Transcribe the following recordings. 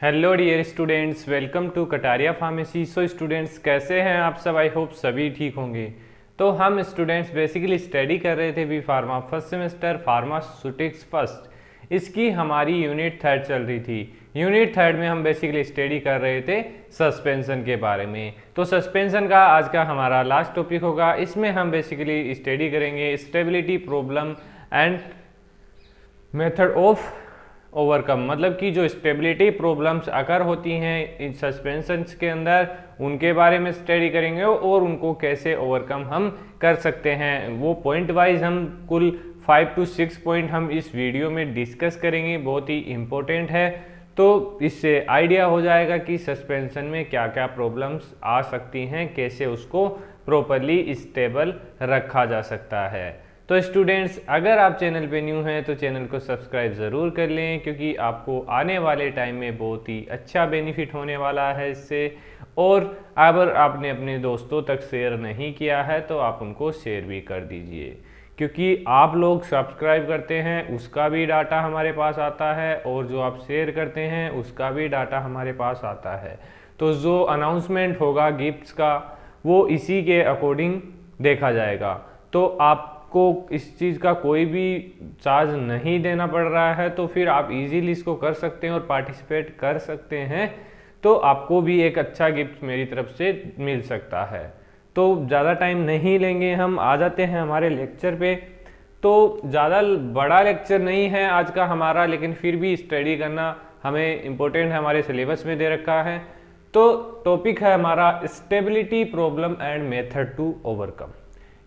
Hello dear students, welcome to Kataria pharmacy. So students, कैसे हैं आप सब? आई होप सभी ठीक होंगे। तो हम स्टूडेंट्स बेसिकली स्टडी कर रहे थे B pharma first semester pharmaceutics first. इसकी हमारी यूनिट थर्ड चल रही थी। यूनिट थर्ड में हम बेसिकली स्टडी कर रहे थे सस्पेंशन के बारे में। तो सस्पेंशन का आज का हमारा लास्ट टॉपिक होगा। इसमें हम बेसिकली स्टडी करेंगे stability problem and method of overcome, मतलब कि जो स्टेबिलिटी प्रॉब्लम्स अगर होती हैं इन सस्पेंशंस के अंदर, उनके बारे में स्टडी करेंगे और उनको कैसे ओवरकम हम कर सकते हैं। वो पॉइंट वाइज हम कुल 5 to 6 पॉइंट हम इस वीडियो में डिस्कस करेंगे। बहुत ही इम्पोर्टेंट है, तो इससे आइडिया हो जाएगा कि सस्पेंशन में क्या क्या प्रॉब्लम्स आ सकती हैं, कैसे उसको प्रॉपरली स्टेबल रखा जा सकता है। तो स्टूडेंट्स, अगर आप चैनल पे न्यू हैं तो चैनल को सब्सक्राइब ज़रूर कर लें, क्योंकि आपको आने वाले टाइम में बहुत ही अच्छा बेनिफिट होने वाला है इससे। और अगर आपने अपने दोस्तों तक शेयर नहीं किया है तो आप उनको शेयर भी कर दीजिए, क्योंकि आप लोग सब्सक्राइब करते हैं उसका भी डाटा हमारे पास आता है और जो आप शेयर करते हैं उसका भी डाटा हमारे पास आता है। तो जो अनाउंसमेंट होगा गिफ्ट्स का, वो इसी के अकॉर्डिंग देखा जाएगा। तो आपको इस चीज़ का कोई भी चार्ज नहीं देना पड़ रहा है, तो फिर आप इजीली इसको कर सकते हैं और पार्टिसिपेट कर सकते हैं। तो आपको भी एक अच्छा गिफ्ट मेरी तरफ से मिल सकता है। तो ज़्यादा टाइम नहीं लेंगे, हम आ जाते हैं हमारे लेक्चर पे। तो ज़्यादा बड़ा लेक्चर नहीं है आज का हमारा, लेकिन फिर भी स्टडी करना हमें इम्पोर्टेंट है, हमारे सिलेबस में दे रखा है। तो टॉपिक है हमारा stability problem and method to overcome.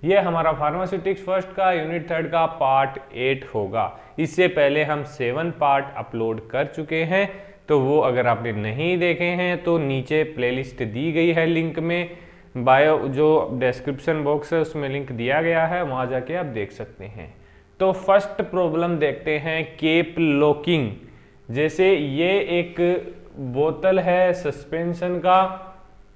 ये हमारा फार्मास्यूटिक्स फर्स्ट का यूनिट थर्ड का पार्ट 8 होगा। इससे पहले हम 7 पार्ट अपलोड कर चुके हैं, तो वो अगर आपने नहीं देखे हैं तो नीचे प्लेलिस्ट दी गई है, लिंक में बायो जो डिस्क्रिप्शन बॉक्स है उसमें लिंक दिया गया है, वहाँ जाके आप देख सकते हैं। तो फर्स्ट प्रॉब्लम देखते हैं, केप लॉकिंग। जैसे ये एक बोतल है सस्पेंशन का,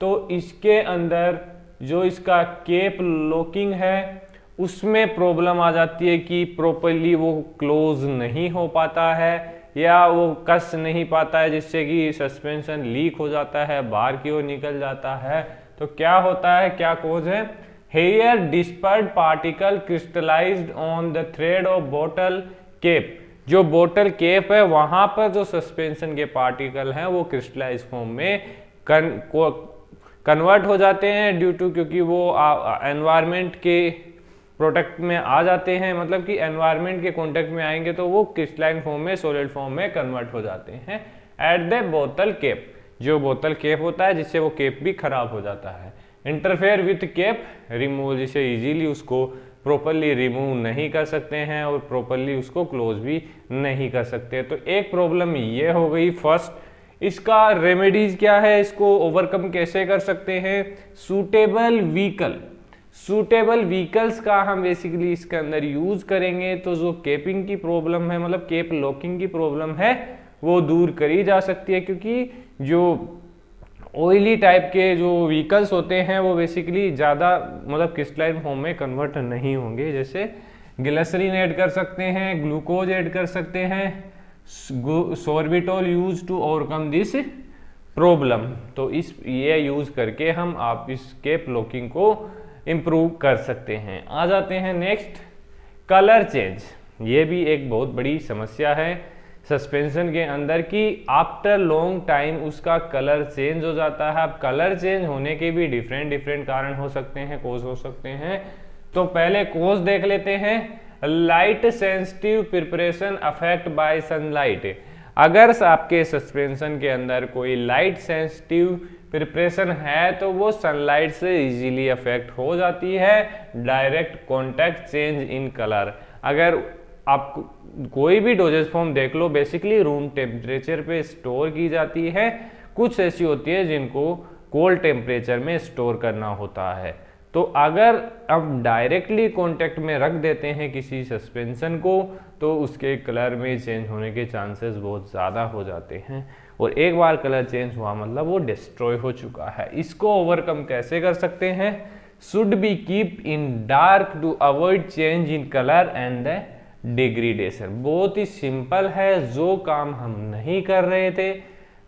तो इसके अंदर जो इसका केप लॉकिंग है उसमें प्रॉब्लम आ जाती है कि प्रॉपरली वो क्लोज नहीं हो पाता है या वो कस नहीं पाता है, जिससे कि सस्पेंशन लीक हो जाता है, बाहर की ओर निकल जाता है। तो क्या होता है, क्या कोज है? Here dispersed particle crystallised on the thread of बोतल केप। जो बोतल केप है वहां पर जो सस्पेंशन के पार्टिकल हैं वो क्रिस्टलाइज फॉर्म में कन्वर्ट हो जाते हैं ड्यू टू, क्योंकि वो एनवायरनमेंट के प्रोडक्ट में आ जाते हैं, मतलब कि एनवायरनमेंट के कांटेक्ट में आएंगे तो वो क्रिस्टलाइन फॉर्म में, सॉलिड फॉर्म में कन्वर्ट हो जाते हैं एट द बोतल केप। जो बोतल केप होता है जिससे वो केप भी खराब हो जाता है। इंटरफेयर विथ केप रिमूव, जिसे इजीली उसको प्रॉपरली रिमूव नहीं कर सकते हैं और प्रॉपरली उसको क्लोज भी नहीं कर सकते। तो एक प्रॉब्लम ये हो गई फर्स्ट। इसका रेमेडीज क्या है, इसको ओवरकम कैसे कर सकते हैं? सूटेबल व्हीकल्स का हम बेसिकली इसके अंदर यूज करेंगे, तो जो केपिंग की प्रॉब्लम है, मतलब केप लॉकिंग की प्रॉब्लम है, वो दूर करी जा सकती है। क्योंकि जो ऑयली टाइप के जो व्हीकल्स होते हैं वो बेसिकली ज़्यादा मतलब क्रिस्टलाइन फॉर्म में कन्वर्ट नहीं होंगे। जैसे ग्लिसरीन ऐड कर सकते हैं, ग्लूकोज ऐड कर सकते हैं, sorbitol use to overcome this problem. तो ये यूज करके हम आप इस केप लॉकिंग को इम्प्रूव कर सकते हैं। आ जाते हैं नेक्स्ट, कलर चेंज। ये भी एक बहुत बड़ी समस्या है सस्पेंशन के अंदर कि आफ्टर लॉन्ग टाइम उसका कलर चेंज हो जाता है। अब कलर चेंज होने के भी डिफरेंट कारण हो सकते हैं, कोज हो सकते हैं। तो पहले कोज देख लेते हैं। Light sensitive preparation affect bye sunlight. अगर आपके सस्पेंशन के अंदर कोई लाइट सेंसिटिव प्रिपरेशन है तो वो सनलाइट से इजीली अफेक्ट हो जाती है। Direct contact change in colour. अगर आप कोई भी डोजेज फॉर्म देख लो, बेसिकली रूम टेम्परेचर पे स्टोर की जाती है। कुछ ऐसी होती है जिनको कोल्ड टेम्परेचर में स्टोर करना होता है। तो अगर अब डायरेक्टली कांटेक्ट में रख देते हैं किसी सस्पेंशन को, तो उसके कलर में चेंज होने के चांसेस बहुत ज़्यादा हो जाते हैं। और एक बार कलर चेंज हुआ मतलब वो डिस्ट्रॉय हो चुका है। इसको ओवरकम कैसे कर सकते हैं? Should be keep in dark to avoid change in colour and the degradation. बहुत ही सिंपल है, जो काम हम नहीं कर रहे थे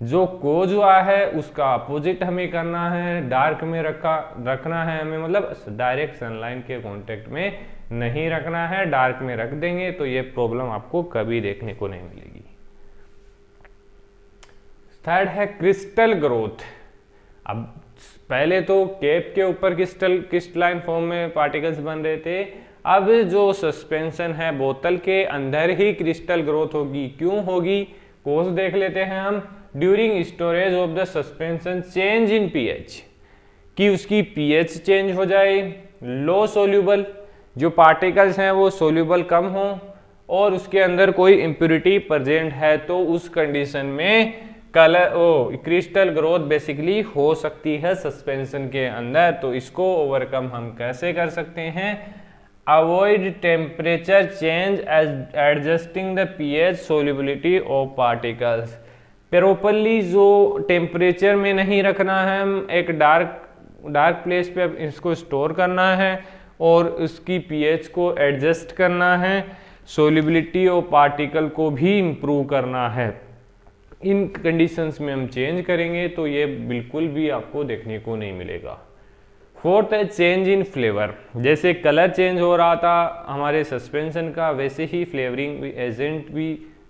जो कोज हुआ है उसका अपोजिट हमें करना है, डार्क में रखना है हमें, मतलब डायरेक्ट सनलाइट के कांटेक्ट में नहीं रखना है, डार्क में रख देंगे तो ये प्रॉब्लम आपको कभी देखने को नहीं मिलेगी। थर्ड है क्रिस्टल ग्रोथ। अब पहले तो कैप के ऊपर क्रिस्टलाइन फॉर्म में पार्टिकल्स बन रहे थे, अब जो सस्पेंशन है बोतल के अंदर ही क्रिस्टल ग्रोथ होगी। क्यों होगी, कोज देख लेते हैं हम। During storage of the suspension change in pH, कि उसकी पीएच चेंज हो जाए, लो सोल्यूबल, जो पार्टिकल्स हैं वो सोल्यूबल कम हो, और उसके अंदर कोई इम्प्योरिटी प्रेजेंट है, तो उस कंडीशन में क्रिस्टल ग्रोथ बेसिकली हो सकती है सस्पेंशन के अंदर। तो इसको ओवरकम हम कैसे कर सकते हैं, avoid temperature change adjusting the pH solubility of particles. Properly जो टेम्परेचर में नहीं रखना है, हम एक डार्क प्लेस पे इसको स्टोर करना है और उसकी पीएच को एडजस्ट करना है, सोल्यूबिलिटी ऑफ पार्टिकल को भी इम्प्रूव करना है। इन कंडीशंस में हम चेंज करेंगे तो ये बिल्कुल भी आपको देखने को नहीं मिलेगा। फोर्थ है चेंज इन फ्लेवर। जैसे कलर चेंज हो रहा था हमारे सस्पेंशन का, वैसे ही फ्लेवरिंग एजेंट भी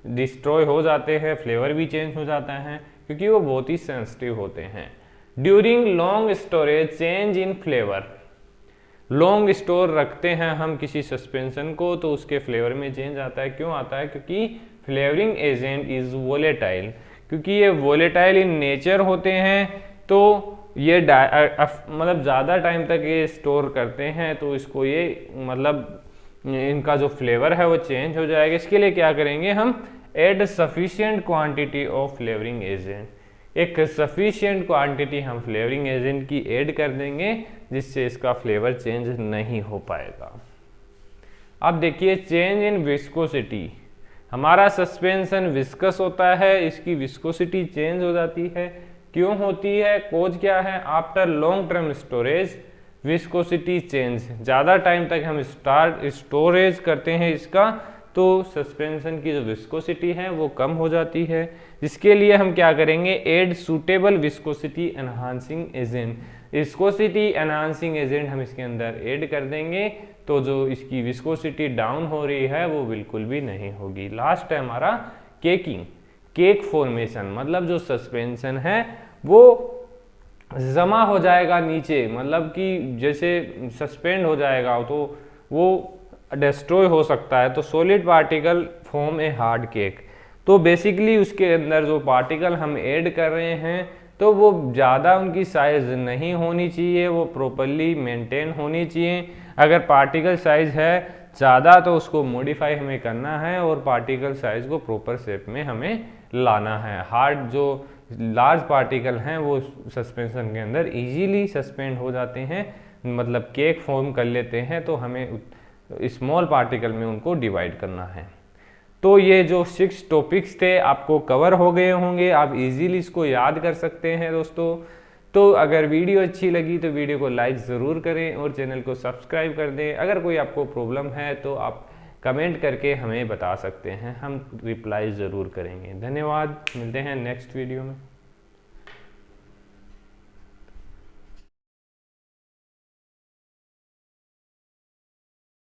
डिस्ट्रॉय हो जाते हैं, फ्लेवर भी चेंज हो जाता है, क्योंकि वो बहुत ही सेंसिटिव होते हैं। During long storage change in flavour. Long store रखते हैं हम किसी सस्पेंशन को तो उसके फ्लेवर में चेंज आता है। क्यों आता है, क्योंकि फ्लेवरिंग एजेंट इज वोलेटाइल, क्योंकि ये वोलेटाइल इन नेचर होते हैं, तो ये मतलब ज़्यादा टाइम तक ये स्टोर करते हैं, तो इसको ये मतलब इनका जो फ्लेवर है वो चेंज हो जाएगा। इसके लिए क्या करेंगे, हम add sufficient quantity of flavouring agent, एक सफिशिएंट क्वांटिटी हम फ्लेवरिंग एजेंट की ऐड कर देंगे, जिससे इसका फ्लेवर चेंज नहीं हो पाएगा। अब देखिए चेंज इन विस्कोसिटी। हमारा सस्पेंशन विस्कस होता है, इसकी विस्कोसिटी चेंज हो जाती है। क्यों होती है, कोज क्या है, after long term storage viscosity change. ज़्यादा टाइम तक हम स्टोरेज करते हैं इसका, तो सस्पेंशन की जो विस्कोसिटी है वो कम हो जाती है। जिसके लिए हम क्या करेंगे, add suitable viscosity enhancing agent. Viscosity enhancing agent हम इसके अंदर ऐड कर देंगे, तो जो इसकी विस्कोसिटी डाउन हो रही है वो बिल्कुल भी नहीं होगी। लास्ट है हमारा केकिंग, केक फॉर्मेशन, मतलब जो सस्पेंशन है वो जमा हो जाएगा नीचे, मतलब कि जैसे सस्पेंड हो जाएगा तो वो डिस्ट्रॉय हो सकता है, तो solid particle form a hard cake. तो बेसिकली उसके अंदर जो पार्टिकल हम ऐड कर रहे हैं तो वो ज़्यादा उनकी साइज नहीं होनी चाहिए, वो प्रॉपरली मेंटेन होनी चाहिए। अगर पार्टिकल साइज है ज़्यादा तो उसको मॉडिफाई हमें करना है और पार्टिकल साइज को प्रॉपर शेप में हमें लाना है। हार्ड जो लार्ज पार्टिकल हैं वो सस्पेंशन के अंदर इजीली सस्पेंड हो जाते हैं, मतलब केक फॉर्म कर लेते हैं, तो हमें स्मॉल पार्टिकल में उनको डिवाइड करना है। तो ये जो 6 टॉपिक्स थे आपको कवर हो गए होंगे, आप इजीली इसको याद कर सकते हैं दोस्तों। तो अगर वीडियो अच्छी लगी तो वीडियो को लाइक ज़रूर करें और चैनल को सब्सक्राइब कर दें। अगर कोई आपको प्रॉब्लम है तो आप कमेंट करके हमें बता सकते हैं, हम रिप्लाई ज़रूर करेंगे। धन्यवाद, मिलते हैं नेक्स्ट वीडियो में।